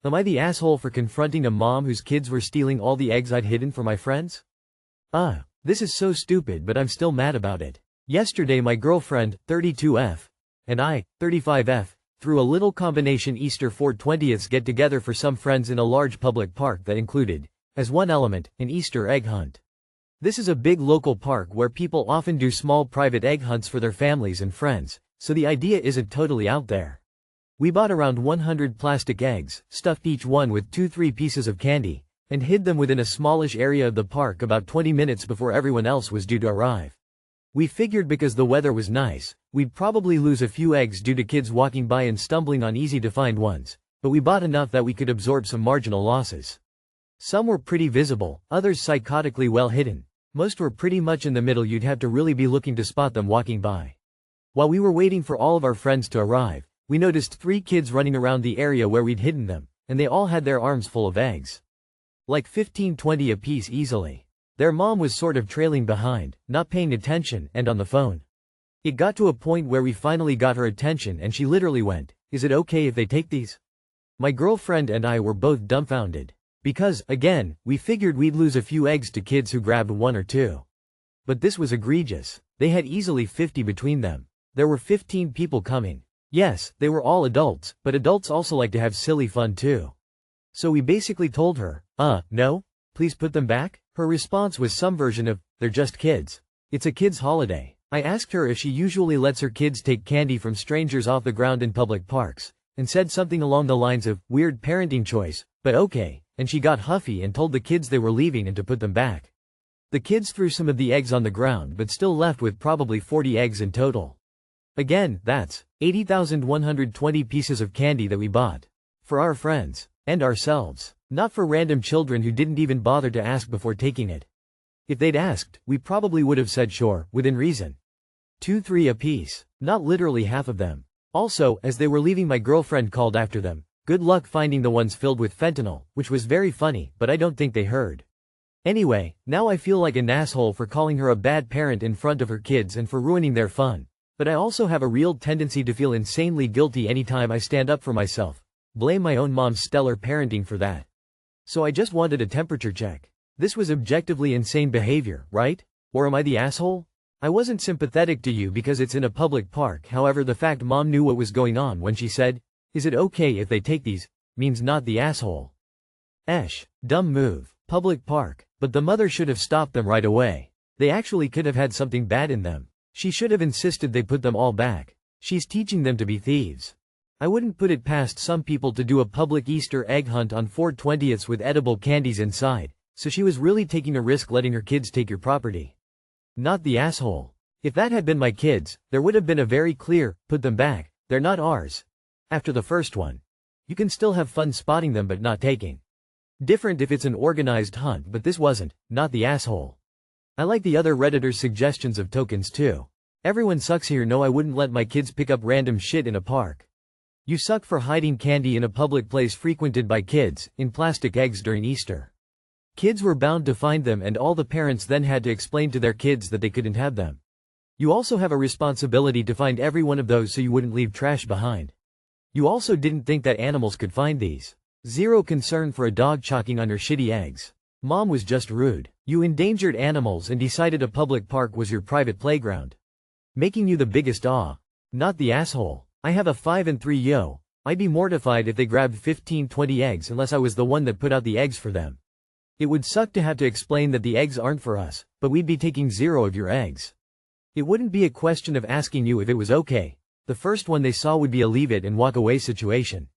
Am I the asshole for confronting a mom whose kids were stealing all the eggs I'd hidden for my friends? This is so stupid, but I'm still mad about it. Yesterday my girlfriend, 32F, and I, 35F, threw a little combination Easter 4/20ths get-together for some friends in a large public park that included, as one element, an Easter egg hunt. This is a big local park where people often do small private egg hunts for their families and friends, so the idea isn't totally out there. We bought around 100 plastic eggs, stuffed each one with 2-3 pieces of candy, and hid them within a smallish area of the park about 20 minutes before everyone else was due to arrive. We figured because the weather was nice, we'd probably lose a few eggs due to kids walking by and stumbling on easy-to-find ones, but we bought enough that we could absorb some marginal losses. Some were pretty visible, others psychotically well hidden. Most were pretty much in the middle, you'd have to really be looking to spot them walking by. While we were waiting for all of our friends to arrive, we noticed 3 kids running around the area where we'd hidden them, and they all had their arms full of eggs. Like 15-20 apiece easily. Their mom was sort of trailing behind, not paying attention, and on the phone. It got to a point where we finally got her attention and she literally went, "Is it okay if they take these?" My girlfriend and I were both dumbfounded. Because, again, we figured we'd lose a few eggs to kids who grabbed 1 or 2. But this was egregious. They had easily 50 between them. There were 15 people coming. Yes, they were all adults, but adults also like to have silly fun too. So we basically told her, no? Please put them back? Her response was some version of, "They're just kids. It's a kids' holiday." I asked her if she usually lets her kids take candy from strangers off the ground in public parks, and said something along the lines of, "Weird parenting choice, but okay," and she got huffy and told the kids they were leaving and to put them back. The kids threw some of the eggs on the ground but still left with probably 40 eggs in total. Again, that's 80,120 pieces of candy that we bought. For our friends. And ourselves. Not for random children who didn't even bother to ask before taking it. If they'd asked, we probably would have said sure, within reason. 2-3 apiece. Not literally half of them. Also, as they were leaving, my girlfriend called after them, "Good luck finding the ones filled with fentanyl," which was very funny, but I don't think they heard. Anyway, now I feel like an asshole for calling her a bad parent in front of her kids and for ruining their fun. But I also have a real tendency to feel insanely guilty anytime I stand up for myself. Blame my own mom's stellar parenting for that. So I just wanted a temperature check. This was objectively insane behavior, right? Or am I the asshole? I wasn't sympathetic to you because it's in a public park, however the fact mom knew what was going on when she said, "Is it okay if they take these?" means not the asshole. Dumb move. Public park. But the mother should have stopped them right away. They actually could have had something bad in them. She should have insisted they put them all back. She's teaching them to be thieves. I wouldn't put it past some people to do a public Easter egg hunt on 4/20ths with edible candies inside, so she was really taking a risk letting her kids take your property. Not the asshole. If that had been my kids, there would have been a very clear, "Put them back, they're not ours." After the first one. You can still have fun spotting them but not taking. Different if it's an organized hunt, but this wasn't, not the asshole. I like the other Redditors' suggestions of tokens too. Everyone sucks here. No, I wouldn't let my kids pick up random shit in a park. You suck for hiding candy in a public place frequented by kids, in plastic eggs during Easter. Kids were bound to find them and all the parents then had to explain to their kids that they couldn't have them. You also have a responsibility to find every one of those so you wouldn't leave trash behind. You also didn't think that animals could find these. Zero concern for a dog choking on her shitty eggs. Mom was just rude. You endangered animals and decided a public park was your private playground. Making you the biggest not the asshole. I have a 5 and 3 yo. I'd be mortified if they grabbed 15-20 eggs unless I was the one that put out the eggs for them. It would suck to have to explain that the eggs aren't for us, but we'd be taking 0 of your eggs. It wouldn't be a question of asking you if it was okay. The first one they saw would be a leave it and walk away situation.